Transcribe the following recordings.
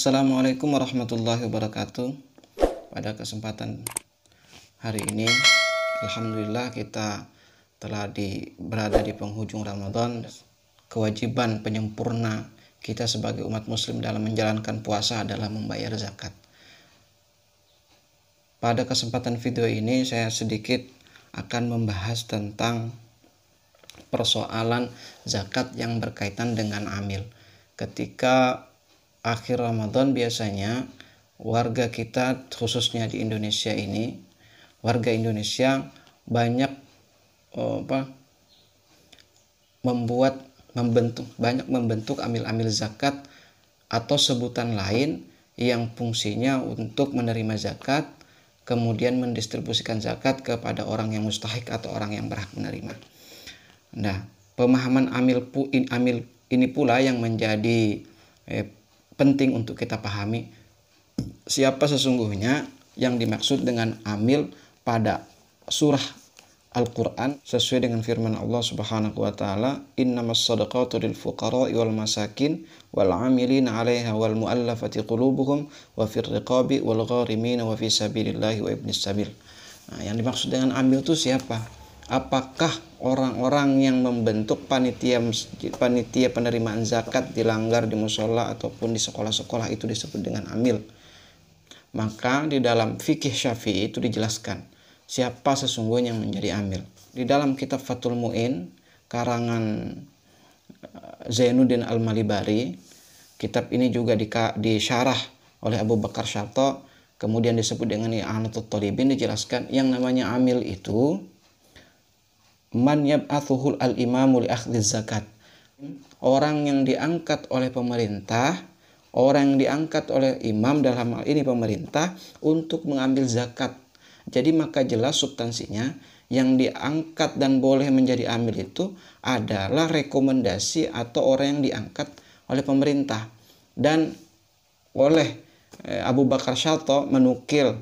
Assalamualaikum warahmatullahi wabarakatuh. Pada kesempatan hari ini, alhamdulillah kita telah berada di penghujung Ramadan. Kewajiban penyempurna kita sebagai umat muslim dalam menjalankan puasa adalah membayar zakat. Pada kesempatan video ini saya sedikit akan membahas tentang persoalan zakat yang berkaitan dengan amil. Ketika akhir Ramadan biasanya warga kita, khususnya di Indonesia ini, warga Indonesia banyak membentuk amil-amil zakat atau sebutan lain yang fungsinya untuk menerima zakat, kemudian mendistribusikan zakat kepada orang yang mustahik atau orang yang berhak menerima. Nah, pemahaman amil ini pula yang menjadi penting untuk kita pahami siapa sesungguhnya yang dimaksud dengan amil pada surah Al-Quran sesuai dengan firman Allah Subhanahu wa taala, innamas shadaqatu lil fuqara'i wal masakin wal 'amilina 'alaiha wal mu'allafati qulubuhum wa fir riqabi wal gharimina wa fi sabilillahi wa ibnis sabil. Nah, yang dimaksud dengan amil itu siapa? Apakah orang-orang yang membentuk panitia penerimaan zakat dilanggar di musola ataupun di sekolah-sekolah itu disebut dengan amil? Maka di dalam fikih Syafi'i itu dijelaskan siapa sesungguhnya yang menjadi amil. Di dalam kitab Fathul Mu'in karangan Zainuddin Al-Malibari, kitab ini juga disyarah oleh Abu Bakar Syarto, kemudian disebut dengan I'anatul Thalibin, dijelaskan yang namanya amil itu man yab'athuhul al-imamu li akhdhi zakat. Orang yang diangkat oleh pemerintah, orang yang diangkat oleh imam, dalam hal ini pemerintah, untuk mengambil zakat. Jadi maka jelas substansinya yang diangkat dan boleh menjadi amil itu adalah rekomendasi atau orang yang diangkat oleh pemerintah. Dan oleh Abu Bakar Syarto menukil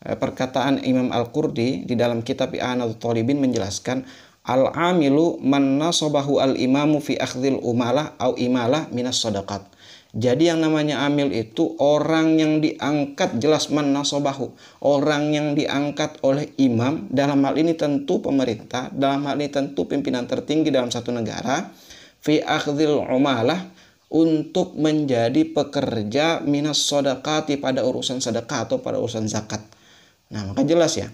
perkataan Imam Al-Qurdi di dalam kitab I'anatul Thalibin menjelaskan al-amilu man nasabahu al-imamu fi akhdhil umalah au imalah minas sadaqat. Jadi yang namanya amil itu orang yang diangkat, jelas man nasabahu, orang yang diangkat oleh imam, dalam hal ini tentu pemerintah, dalam hal ini tentu pimpinan tertinggi dalam satu negara, fi akhdhil umalah, untuk menjadi pekerja minas sadaqati, pada urusan sedekah atau pada urusan zakat. Nah, maka jelas ya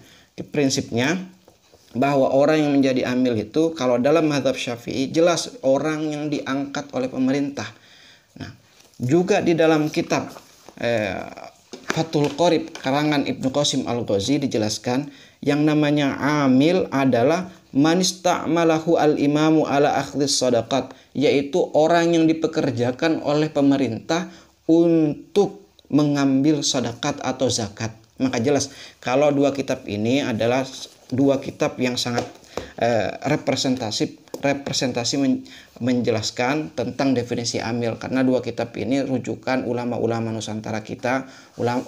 prinsipnya bahwa orang yang menjadi amil itu kalau dalam mazhab Syafi'i jelas orang yang diangkat oleh pemerintah. Nah, juga di dalam kitab Fathul Qorib karangan Ibnu Qasim Al-Ghazi dijelaskan yang namanya amil adalah man ista'malahu al-imamu ala akhdhis sadaqat, yaitu orang yang dipekerjakan oleh pemerintah untuk mengambil sedekah atau zakat. Maka jelas kalau dua kitab ini adalah dua kitab yang sangat representasi menjelaskan tentang definisi amil, karena dua kitab ini rujukan ulama-ulama Nusantara kita,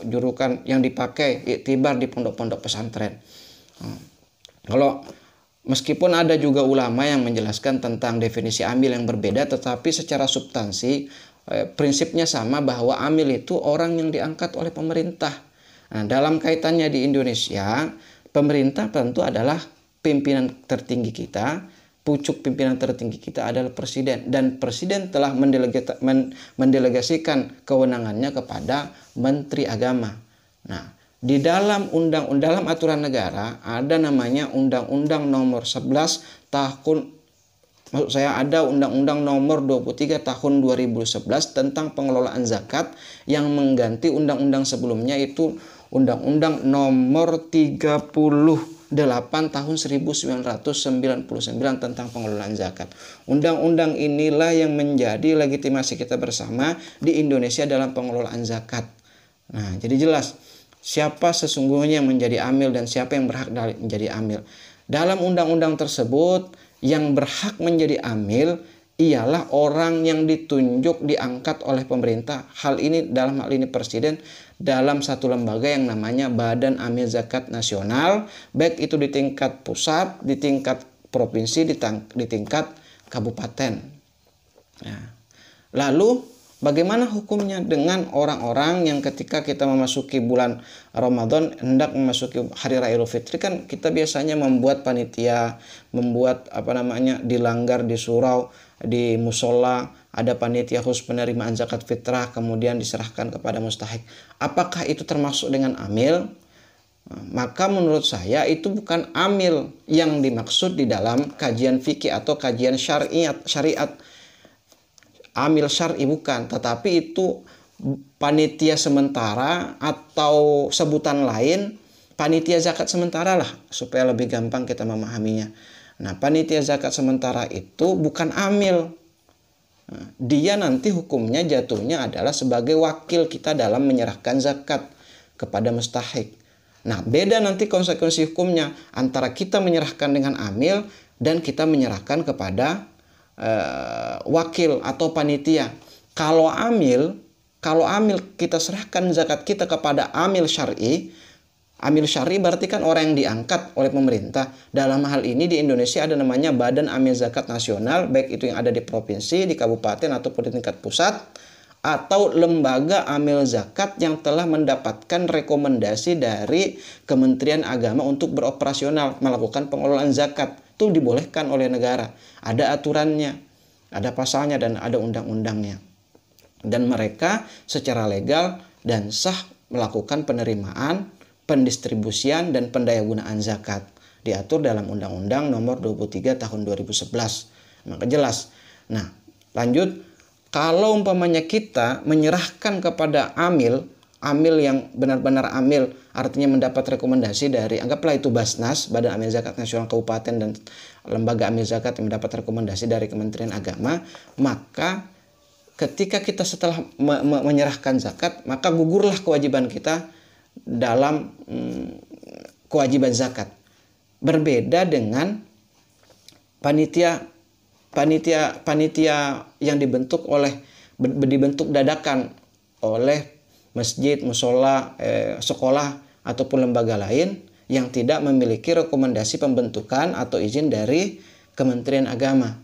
jurukan yang dipakai iktibar di pondok-pondok pesantren. Kalau meskipun ada juga ulama yang menjelaskan tentang definisi amil yang berbeda, tetapi secara substansi prinsipnya sama, bahwa amil itu orang yang diangkat oleh pemerintah. Nah, dalam kaitannya di Indonesia, pemerintah tentu adalah pimpinan tertinggi kita, pucuk pimpinan tertinggi kita adalah presiden, dan presiden telah mendelegasikan kewenangannya kepada menteri agama. Nah, di dalam dalam aturan negara ada namanya Undang-Undang Nomor 11 tahun ada Undang-Undang Nomor 23 tahun 2011 tentang pengelolaan zakat yang mengganti undang-undang sebelumnya, itu Undang-Undang Nomor 38 tahun 1999 tentang pengelolaan zakat. Undang-undang inilah yang menjadi legitimasi kita bersama di Indonesia dalam pengelolaan zakat. Nah, jadi jelas siapa sesungguhnya yang menjadi amil dan siapa yang berhak menjadi amil. Dalam undang-undang tersebut, yang berhak menjadi amil ialah orang yang ditunjuk, diangkat oleh pemerintah. Dalam hal ini presiden, dalam satu lembaga yang namanya Badan Amil Zakat Nasional, baik itu di tingkat pusat, di tingkat provinsi, di tingkat kabupaten. Ya. Lalu Bagaimana hukumnya dengan orang-orang yang ketika kita memasuki bulan Ramadan, hendak memasuki hari raya Idul Fitri, kan kita biasanya membuat panitia, membuat dilanggar di surau, di musola, ada panitia khusus penerimaan zakat fitrah, kemudian diserahkan kepada mustahik. Apakah itu termasuk dengan amil? Maka menurut saya itu bukan amil yang dimaksud di dalam kajian fikih atau kajian syariat. Amil syar'i bukan, tetapi itu panitia sementara atau sebutan lain panitia zakat sementara lah, supaya lebih gampang kita memahaminya. Nah, panitia zakat sementara itu bukan amil. Nah, dia nanti hukumnya jatuhnya adalah sebagai wakil kita dalam menyerahkan zakat kepada mustahik. Nah, beda nanti konsekuensi hukumnya antara kita menyerahkan dengan amil dan kita menyerahkan kepada wakil atau panitia. Kalau amil kita serahkan zakat kita kepada amil syar'i. Amil syar'i berarti kan orang yang diangkat oleh pemerintah. Dalam hal ini di Indonesia ada namanya Badan Amil Zakat Nasional, baik itu yang ada di provinsi, di kabupaten ataupun di tingkat pusat, atau lembaga amil zakat yang telah mendapatkan rekomendasi dari Kementerian Agama untuk beroperasional melakukan pengelolaan zakat. Itu dibolehkan oleh negara. Ada aturannya, ada pasalnya, dan ada undang-undangnya. Dan mereka secara legal dan sah melakukan penerimaan, pendistribusian, dan pendayagunaan zakat. Diatur dalam Undang-Undang Nomor 23 Tahun 2011. Maka jelas. Nah, lanjut. Kalau umpamanya kita menyerahkan kepada amil yang benar-benar amil, artinya mendapat rekomendasi dari, anggaplah itu Basnas, Badan Amil Zakat Nasional Kabupaten, dan lembaga amil zakat yang mendapat rekomendasi dari Kementerian Agama, maka ketika kita setelah menyerahkan zakat, maka gugurlah kewajiban kita dalam kewajiban zakat. Berbeda dengan panitia yang dibentuk dadakan oleh masjid, musola, sekolah ataupun lembaga lain yang tidak memiliki rekomendasi pembentukan atau izin dari Kementerian Agama.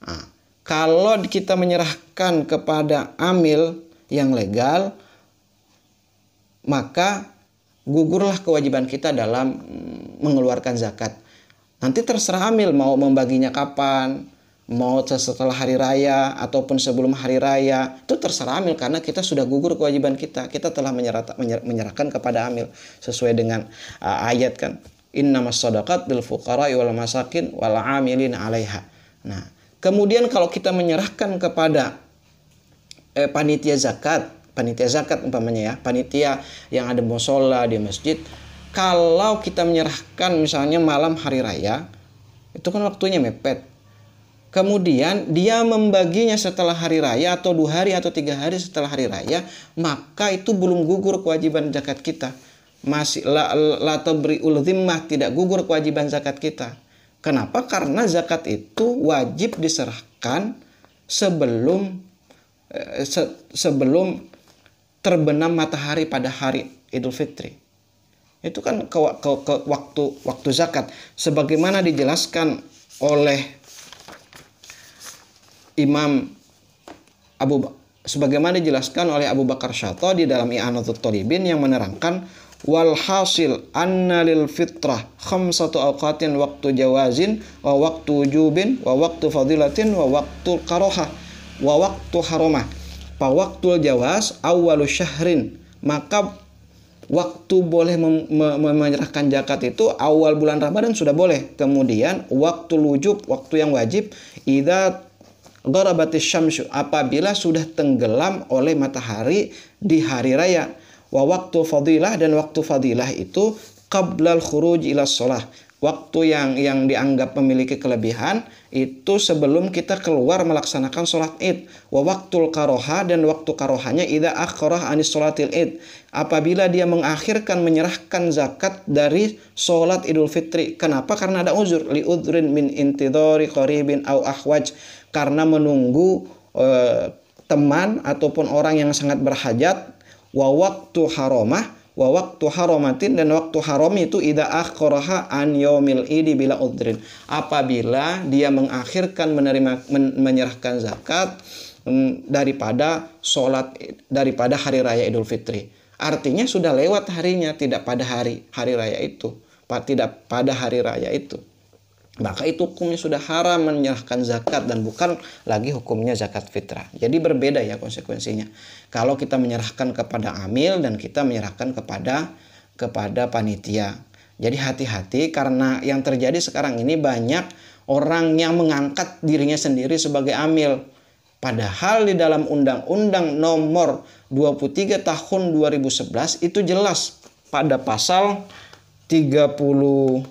Nah, kalau kita menyerahkan kepada amil yang legal, maka gugurlah kewajiban kita dalam mengeluarkan zakat. Nanti terserah amil mau membaginya kapan, mau setelah hari raya ataupun sebelum hari raya, itu terserah amil, karena kita sudah gugur kewajiban kita. Kita telah menyerahkan kepada amil sesuai dengan ayat kan, innamas shadaqat lil fuqara'i wal masakin wal 'amilin 'alaiha. Nah, kemudian kalau kita menyerahkan kepada panitia zakat umpamanya ya, panitia yang ada musola di masjid, kalau kita menyerahkan misalnya malam hari raya, itu kan waktunya mepet. Kemudian dia membaginya setelah hari raya atau 2 hari atau 3 hari setelah hari raya, maka itu belum gugur kewajiban zakat kita. Masih la tabri'ul dhimmah, tidak gugur kewajiban zakat kita. Kenapa? Karena zakat itu wajib diserahkan sebelum terbenam matahari pada hari Idul Fitri. Itu kan ke waktu zakat, sebagaimana dijelaskan oleh sebagaimana dijelaskan oleh Abu Bakar Syata di dalam I'anatul Talibin, yang menerangkan wal hasil anna lil fitrah khamsatu awqatin, waktu jawazin wa waktu wujubin wa waktu fadilatin wa waktu karohah wa waktu haromah. Fa waktul jawaz awwalu syahrin, maka waktu boleh menyerahkan zakat itu awal bulan Ramadan sudah boleh. Kemudian waktu wujub, waktu yang wajib, idza gharabatis syamsu, apabila sudah tenggelam oleh matahari di hari raya. Wa waktu fadilah, dan waktu fadilah itu qablal khuruj ila shalah, waktu yang dianggap memiliki kelebihan itu sebelum kita keluar melaksanakan sholat id. Wa waktul karoha, dan waktu karohanya idza akhirah anis sholatil id, apabila dia mengakhirkan menyerahkan zakat dari sholat Idul Fitri. Kenapa? Karena ada uzur, li udrin min intidhari qaribin au ahwaj, karena menunggu teman ataupun orang yang sangat berhajat. Wa waktu haromah, wa waktu haromatin, dan waktu haram itu idza akharaha an yaumil idi bila udrin, apabila dia mengakhirkan menyerahkan zakat daripada hari raya Idul Fitri. Artinya sudah lewat harinya, tidak pada hari raya itu, tidak pada hari raya itu. Maka itu hukumnya sudah haram menyerahkan zakat dan bukan lagi hukumnya zakat fitrah. Jadi berbeda ya konsekuensinya. Kalau kita menyerahkan kepada amil dan kita menyerahkan kepada panitia. Jadi hati-hati, karena yang terjadi sekarang ini banyak orang yang mengangkat dirinya sendiri sebagai amil. Padahal di dalam Undang-Undang Nomor 23 Tahun 2011 itu jelas pada pasal 38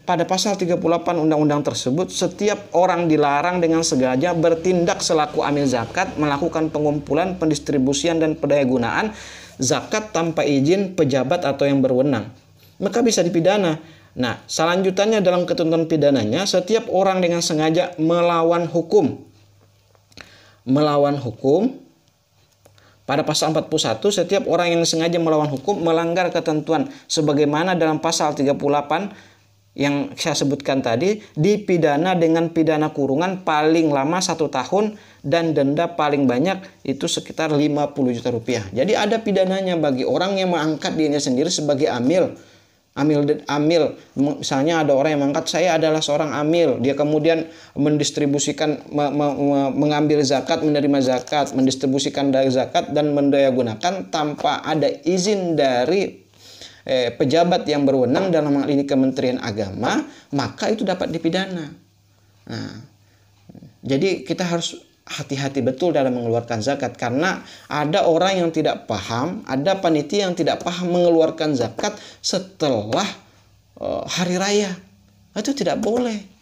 pada pasal 38 undang-undang tersebut, setiap orang dilarang dengan sengaja bertindak selaku amil zakat melakukan pengumpulan, pendistribusian dan pendayagunaan zakat tanpa izin pejabat atau yang berwenang, maka bisa dipidana. Nah, selanjutnya dalam ketentuan pidananya, setiap orang dengan sengaja melawan hukum pada pasal 41, setiap orang yang sengaja melawan hukum melanggar ketentuan sebagaimana dalam pasal 38 yang saya sebutkan tadi, dipidana dengan pidana kurungan paling lama 1 tahun dan denda paling banyak itu sekitar 50 juta rupiah. Jadi ada pidananya bagi orang yang mengangkat dirinya sendiri sebagai amil. Misalnya ada orang yang mengangkat, saya adalah seorang amil, dia kemudian mendistribusikan, mengambil zakat, menerima zakat, mendistribusikan zakat dan mendayagunakan tanpa ada izin dari pejabat yang berwenang, dalam hal ini Kementerian Agama, maka itu dapat dipidana. Nah, jadi kita harus hati-hati betul dalam mengeluarkan zakat, karena ada orang yang tidak paham, ada panitia yang tidak paham mengeluarkan zakat setelah hari raya. Itu tidak boleh.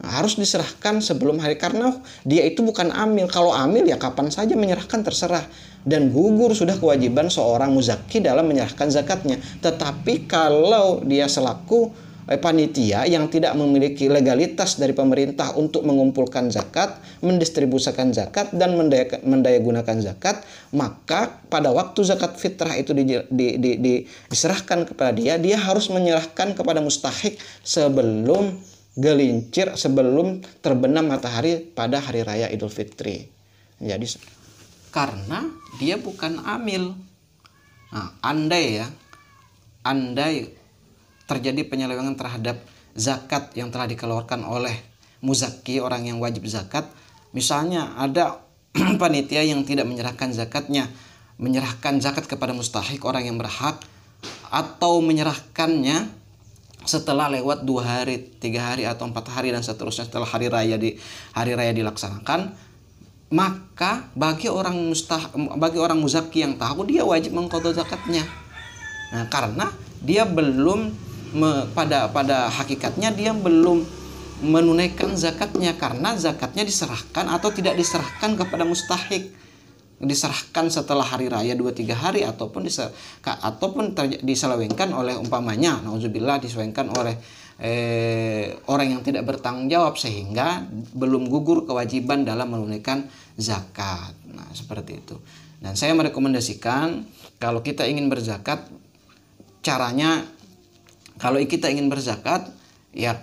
Nah, harus diserahkan sebelum hari, karena dia itu bukan amil. Kalau amil ya kapan saja menyerahkan terserah, dan gugur sudah kewajiban seorang muzaki dalam menyerahkan zakatnya. Tetapi kalau dia selaku panitia yang tidak memiliki legalitas dari pemerintah untuk mengumpulkan zakat, mendistribusikan zakat dan mendayagunakan zakat, maka pada waktu zakat fitrah itu diserahkan kepada dia harus menyerahkan kepada mustahik sebelum gelincir, sebelum terbenam matahari pada hari raya Idul Fitri. Jadi karena dia bukan amil. Nah, andai terjadi penyelewengan terhadap zakat yang telah dikeluarkan oleh muzaki, orang yang wajib zakat. Misalnya ada panitia yang tidak menyerahkan zakatnya, menyerahkan zakat kepada mustahik, orang yang berhak, atau menyerahkannya setelah lewat 2 hari, 3 hari atau 4 hari dan seterusnya setelah hari raya dilaksanakan, maka bagi orang muzaki yang tahu, dia wajib mengqadha zakatnya. Nah, karena dia belum pada hakikatnya dia belum menunaikan zakatnya, karena zakatnya diserahkan atau tidak diserahkan kepada mustahik, diserahkan setelah hari raya 2-3 hari ataupun diselewengkan oleh, umpamanya nauzubillah, diselewengkan oleh orang yang tidak bertanggung jawab sehingga belum gugur kewajiban dalam menunaikan zakat. Nah, seperti itu. Dan saya merekomendasikan kalau kita ingin berzakat, caranya kalau kita ingin berzakat, ya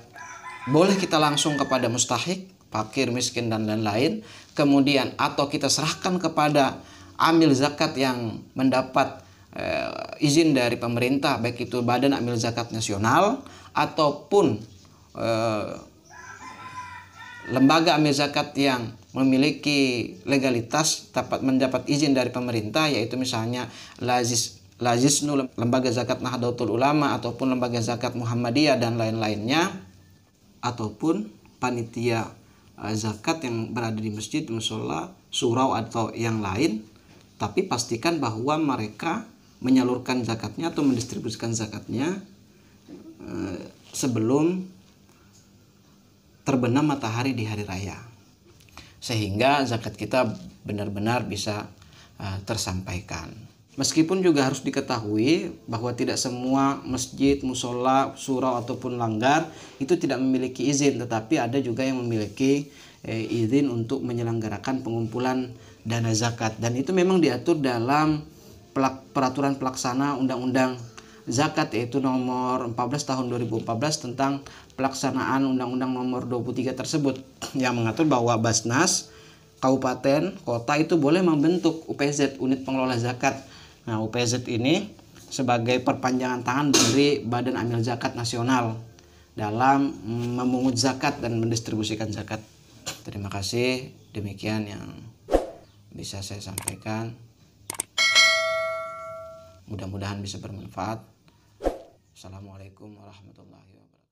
boleh kita langsung kepada mustahik, fakir, miskin dan lain-lain, kemudian atau kita serahkan kepada amil zakat yang mendapat izin dari pemerintah, baik itu Badan Amil Zakat Nasional ataupun lembaga amil zakat yang memiliki legalitas dapat mendapat izin dari pemerintah, yaitu misalnya Lazisnu, lembaga zakat Nahdlatul Ulama, ataupun lembaga zakat Muhammadiyah dan lain-lainnya, ataupun panitia zakat yang berada di masjid, musola, surau atau yang lain. Tapi pastikan bahwa mereka menyalurkan zakatnya atau mendistribusikan zakatnya sebelum terbenam matahari di hari raya, sehingga zakat kita benar-benar bisa tersampaikan. Meskipun juga harus diketahui bahwa tidak semua masjid, musola, surau ataupun langgar itu tidak memiliki izin, tetapi ada juga yang memiliki izin untuk menyelenggarakan pengumpulan dana zakat, dan itu memang diatur dalam peraturan pelaksana Undang-Undang zakat, yaitu nomor 14 tahun 2014 tentang pelaksanaan Undang-Undang nomor 23 tersebut, yang mengatur bahwa Basnas kabupaten kota itu boleh membentuk UPZ, unit pengelola zakat. Nah, UPZ ini sebagai perpanjangan tangan dari Badan Amil Zakat Nasional dalam memungut zakat dan mendistribusikan zakat. Terima kasih, demikian yang bisa saya sampaikan. Mudah-mudahan bisa bermanfaat. Assalamualaikum warahmatullahi wabarakatuh.